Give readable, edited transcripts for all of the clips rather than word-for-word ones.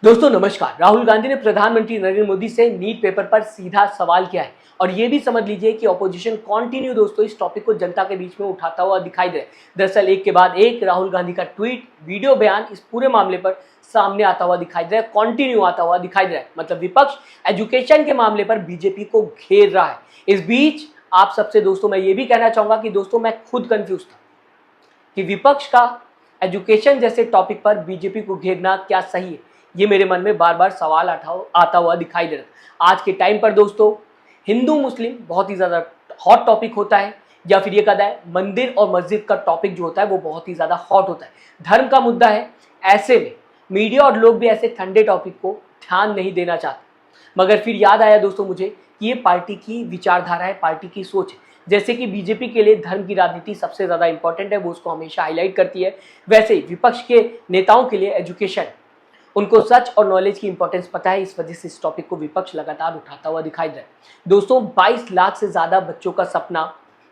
दोस्तों नमस्कार। राहुल गांधी ने प्रधानमंत्री नरेंद्र मोदी से नीट पेपर पर सीधा सवाल किया है और ये भी समझ लीजिए कि ऑपोजिशन कंटिन्यू दोस्तों इस टॉपिक को जनता के बीच में उठाता हुआ दिखाई दे रहा है। दरअसल एक के बाद एक राहुल गांधी का ट्वीट, वीडियो बयान इस पूरे मामले पर सामने आता हुआ दिखाई दे रहा है, कंटिन्यू आता हुआ दिखाई दे रहा है। मतलब विपक्ष एजुकेशन के मामले पर बीजेपी को घेर रहा है। इस बीच आप सबसे दोस्तों मैं ये भी कहना चाहूंगा कि दोस्तों मैं खुद कंफ्यूज था कि विपक्ष का एजुकेशन जैसे टॉपिक पर बीजेपी को घेरना क्या सही है। ये मेरे मन में बार बार सवाल आता हुआ दिखाई दे रहा है। आज के टाइम पर दोस्तों हिंदू मुस्लिम बहुत ही ज़्यादा हॉट टॉपिक होता है, या फिर ये कहा जाए मंदिर और मस्जिद का टॉपिक जो होता है वो बहुत ही ज़्यादा हॉट होता है, धर्म का मुद्दा है। ऐसे में मीडिया और लोग भी ऐसे ठंडे टॉपिक को ध्यान नहीं देना चाहते। मगर फिर याद आया दोस्तों मुझे कि ये पार्टी की विचारधारा है, पार्टी की सोच है। जैसे कि बीजेपी के लिए धर्म की राजनीति सबसे ज़्यादा इंपॉर्टेंट है, वो उसको हमेशा हाईलाइट करती है, वैसे ही विपक्ष के नेताओं के लिए एजुकेशन, उनको सच और नॉलेज की इंपॉर्टेंस पता है। इस वजह से इस टॉपिक को विपक्ष लगातार उठाता हुआ दिखाई दे रहा है। दोस्तों 22 लाख से ज़्यादा बच्चों का सपना,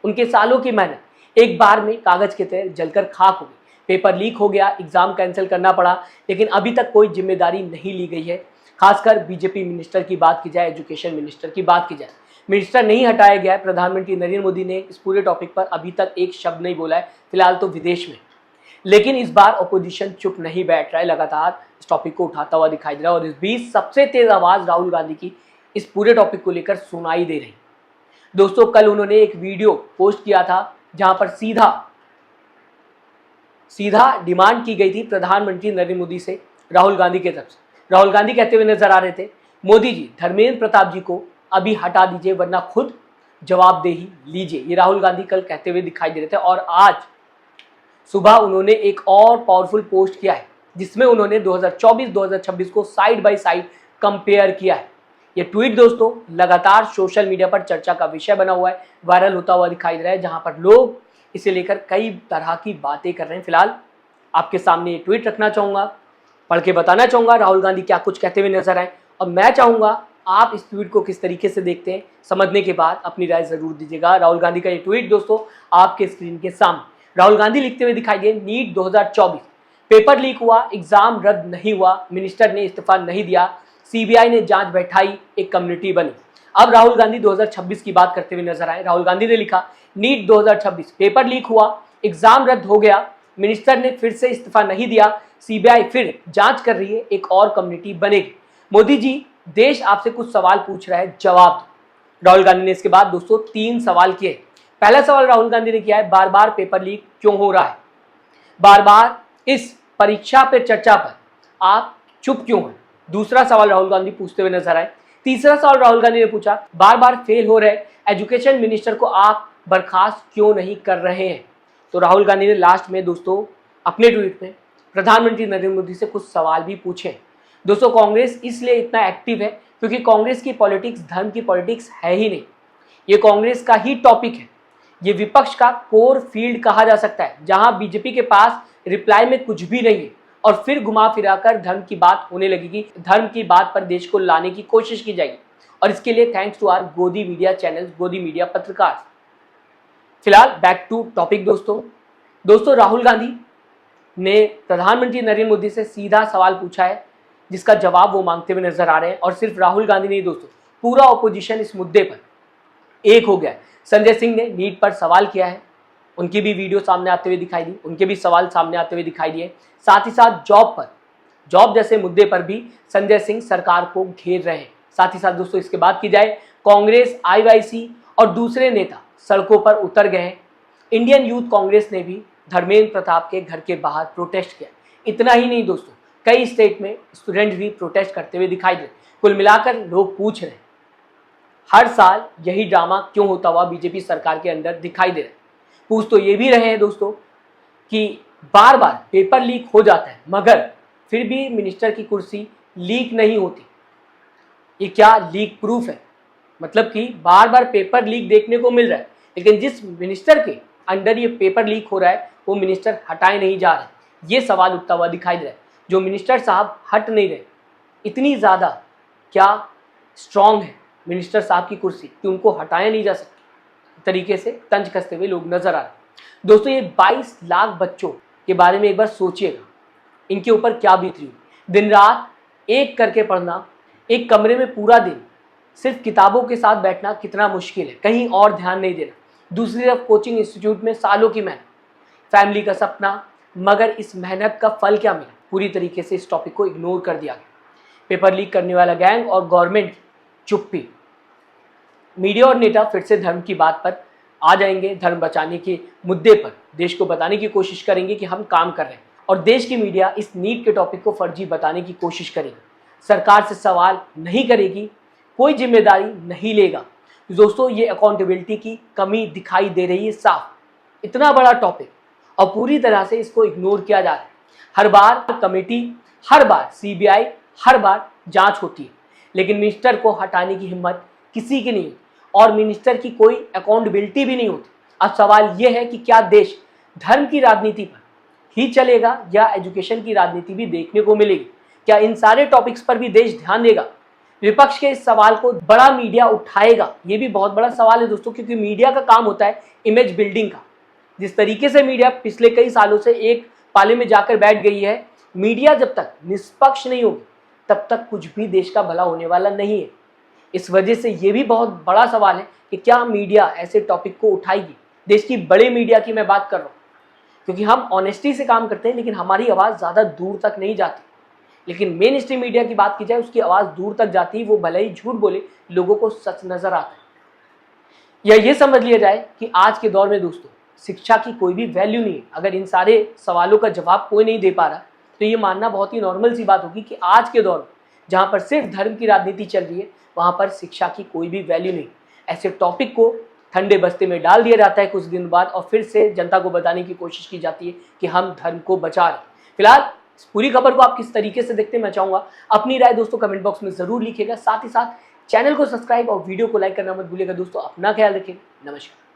उनके सालों की मेहनत एक बार में कागज के तरह जलकर खाक हो गई। पेपर लीक हो गया, एग्जाम कैंसिल करना पड़ा, लेकिन अभी तक कोई जिम्मेदारी नहीं ली गई है। खासकर बीजेपी मिनिस्टर की बात की जाए, एजुकेशन मिनिस्टर की बात की जाए, मिनिस्टर नहीं हटाया गया है। प्रधानमंत्री नरेंद्र मोदी ने इस पूरे टॉपिक पर अभी तक एक शब्द नहीं बोला है, फिलहाल तो विदेश में। लेकिन इस बार ऑपोजिशन चुप नहीं बैठ रहा है, लगातार इस टॉपिक को उठाता हुआ दिखाई दे रहा है। और इस बीच सबसे तेज आवाज राहुल गांधी की इस पूरे टॉपिक को लेकर सुनाई दे रही। दोस्तों कल उन्होंने एक वीडियो पोस्ट किया था जहां पर सीधा डिमांड की गई थी प्रधानमंत्री नरेंद्र मोदी से राहुल गांधी की तरफ से। राहुल गांधी कहते हुए नजर आ रहे थे, मोदी जी धर्मेंद्र प्रताप जी को अभी हटा दीजिए वरना खुद जवाबदेही लीजिए। ये राहुल गांधी कल कहते हुए दिखाई दे रहे थे। और आज सुबह उन्होंने एक और पावरफुल पोस्ट किया है जिसमें उन्होंने 2024-2026 को साइड बाय साइड कंपेयर किया है। ये ट्वीट दोस्तों लगातार सोशल मीडिया पर चर्चा का विषय बना हुआ है, वायरल होता हुआ दिखाई दे रहा है, जहां पर लोग इसे लेकर कई तरह की बातें कर रहे हैं। फिलहाल आपके सामने ये ट्वीट रखना चाहूंगा, पढ़ के बताना चाहूंगा राहुल गांधी क्या कुछ कहते हुए नजर आए, और मैं चाहूंगा आप इस ट्वीट को किस तरीके से देखते हैं, समझने के बाद अपनी राय जरूर दीजिएगा। राहुल गांधी का ये ट्वीट दोस्तों आपके स्क्रीन के सामने। राहुल गांधी लिखते हुए दिखाई दिए, नीट 2024 पेपर लीक हुआ, एग्जाम रद्द नहीं हुआ, मिनिस्टर ने इस्तीफा नहीं दिया, सीबीआई ने जांच बैठाई, एक कम्युनिटी बनी। अब राहुल गांधी 2026 की बात करते हुए नजर आए। राहुल गांधी ने लिखा, नीट 2026 पेपर लीक हुआ, एग्जाम रद्द हो गया, मिनिस्टर ने फिर से इस्तीफा नहीं दिया, सीबीआई फिर जांच कर रही है, एक और कम्युनिटी बनेगी। मोदी जी देश आपसे कुछ सवाल पूछ रहा है, जवाब दो। राहुल गांधी ने इसके बाद दोस्तों 3 सवाल किए। पहला सवाल राहुल गांधी ने किया है, बार बार पेपर लीक क्यों हो रहा है, बार बार इस परीक्षा पे चर्चा पर आप चुप क्यों हैं। दूसरा सवाल राहुल गांधी पूछते हुए नजर आए। तीसरा सवाल राहुल गांधी ने पूछा, बार बार फेल हो रहे एजुकेशन मिनिस्टर को आप बर्खास्त क्यों नहीं कर रहे हैं। तो राहुल गांधी ने लास्ट में दोस्तों अपने ट्वीट में प्रधानमंत्री नरेंद्र मोदी से कुछ सवाल भी पूछे। दोस्तों कांग्रेस इसलिए इतना एक्टिव है क्योंकि कांग्रेस की पॉलिटिक्स धर्म की पॉलिटिक्स है ही नहीं, ये कांग्रेस का ही टॉपिक है। ये विपक्ष का कोर फील्ड कहा जा सकता है, जहां बीजेपी के पास रिप्लाई में कुछ भी नहीं है और फिर घुमा फिराकर धर्म की बात होने लगेगी, धर्म की बात पर देश को लाने की कोशिश की जाएगी। और इसके लिए थैंक्स टू आवर गोदी मीडिया चैनल, गोदी मीडिया पत्रकार। फिलहाल बैक टू टॉपिक दोस्तों राहुल गांधी ने प्रधानमंत्री नरेंद्र मोदी से सीधा सवाल पूछा है जिसका जवाब वो मांगते हुए नजर आ रहे हैं। और सिर्फ राहुल गांधी नहीं दोस्तों, पूरा ऑपोजिशन इस मुद्दे पर एक हो गया है। संजय सिंह ने नीट पर सवाल किया है, उनकी भी वीडियो सामने आते हुए दिखाई दी, उनके भी सवाल सामने आते हुए दिखाई दिए। साथ ही साथ जॉब जैसे मुद्दे पर भी संजय सिंह सरकार को घेर रहे हैं। साथ ही साथ दोस्तों इसके बाद की जाए, कांग्रेस, आईवाईसी और दूसरे नेता सड़कों पर उतर गए हैं। इंडियन यूथ कांग्रेस ने भी धर्मेंद्र प्रताप के घर के बाहर प्रोटेस्ट किया। इतना ही नहीं दोस्तों, कई स्टेट में स्टूडेंट भी प्रोटेस्ट करते हुए दिखाई दे। कुल मिलाकर लोग पूछ रहे हैं, हर साल यही ड्रामा क्यों होता हुआ बीजेपी सरकार के अंदर दिखाई दे रहा है। पूछ तो ये भी रहे हैं दोस्तों कि बार बार पेपर लीक हो जाता है मगर फिर भी मिनिस्टर की कुर्सी लीक नहीं होती, ये क्या लीक प्रूफ है। मतलब कि बार बार पेपर लीक देखने को मिल रहा है, लेकिन जिस मिनिस्टर के अंडर ये पेपर लीक हो रहा है वो मिनिस्टर हटाए नहीं जा रहे। ये सवाल उठता हुआ दिखाई दे रहा है, जो मिनिस्टर साहब हट नहीं रहे, इतनी ज़्यादा क्या स्ट्रांग है मिनिस्टर साहब की कुर्सी कि उनको हटाया नहीं जा सकता, तरीके से तंज कसते हुए लोग नजर आ रहे हैं। दोस्तों ये 22 लाख बच्चों के बारे में एक बार सोचिएगा, इनके ऊपर क्या बीत रही है। दिन रात एक करके पढ़ना, एक कमरे में पूरा दिन सिर्फ किताबों के साथ बैठना कितना मुश्किल है, कहीं और ध्यान नहीं देना, दूसरी तरफ कोचिंग इंस्टीट्यूट में सालों की मेहनत, फैमिली का सपना, मगर इस मेहनत का फल क्या मिला? पूरी तरीके से इस टॉपिक को इग्नोर कर दिया गया। पेपर लीक करने वाला गैंग और गवर्नमेंट की चुप्पी। मीडिया और नेता फिर से धर्म की बात पर आ जाएंगे, धर्म बचाने के मुद्दे पर देश को बताने की कोशिश करेंगे कि हम काम कर रहे हैं, और देश की मीडिया इस नीट के टॉपिक को फर्जी बताने की कोशिश करेगी, सरकार से सवाल नहीं करेगी, कोई जिम्मेदारी नहीं लेगा। दोस्तों, ये अकाउंटेबिलिटी की कमी दिखाई दे रही है साफ। इतना बड़ा टॉपिक और पूरी तरह से इसको इग्नोर किया जा रहा है। हर बार कमेटी, हर बार सीबीआई, हर बार जांच होती है, लेकिन मिनिस्टर को हटाने की हिम्मत किसी की नहीं होती और मिनिस्टर की कोई अकाउंटेबिलिटी भी नहीं होती। अब सवाल यह है कि क्या देश धर्म की राजनीति पर ही चलेगा या एजुकेशन की राजनीति भी देखने को मिलेगी? क्या इन सारे टॉपिक्स पर भी देश ध्यान देगा? विपक्ष के इस सवाल को बड़ा मीडिया उठाएगा? ये भी बहुत बड़ा सवाल है दोस्तों, क्योंकि मीडिया का काम होता है इमेज बिल्डिंग का। जिस तरीके से मीडिया पिछले कई सालों से एक पाले में जाकर बैठ गई है, मीडिया जब तक निष्पक्ष नहीं होगी तब तक कुछ भी देश का भला होने वाला नहीं है। इस वजह से ये भी बहुत बड़ा सवाल है कि क्या मीडिया ऐसे टॉपिक को उठाएगी? देश की बड़े मीडिया की मैं बात कर रहा हूँ, क्योंकि हम ऑनेस्टी से काम करते हैं, लेकिन हमारी आवाज़ ज़्यादा दूर तक नहीं जाती। लेकिन मेन स्ट्रीम मीडिया की बात की जाए, उसकी आवाज़ दूर तक जाती है, वो भले ही झूठ बोले, लोगों को सच नज़र आता है। या ये समझ लिया जाए कि आज के दौर में दोस्तों शिक्षा की कोई भी वैल्यू नहीं है। अगर इन सारे सवालों का जवाब कोई नहीं दे पा रहा तो ये मानना बहुत ही नॉर्मल सी बात होगी कि आज के दौर में जहाँ पर सिर्फ धर्म की राजनीति चल रही है, वहाँ पर शिक्षा की कोई भी वैल्यू नहीं। ऐसे टॉपिक को ठंडे बस्ते में डाल दिया जाता है कुछ दिन बाद, और फिर से जनता को बताने की कोशिश की जाती है कि हम धर्म को बचा रहे हैं। फिलहाल इस पूरी खबर को आप किस तरीके से देखते हैं, मैं चाहूँगा अपनी राय दोस्तों कमेंट बॉक्स में ज़रूर लिखिएगा। साथ ही साथ चैनल को सब्सक्राइब और वीडियो को लाइक करना मत भूलिएगा दोस्तों। अपना ख्याल रखिएगा। नमस्कार।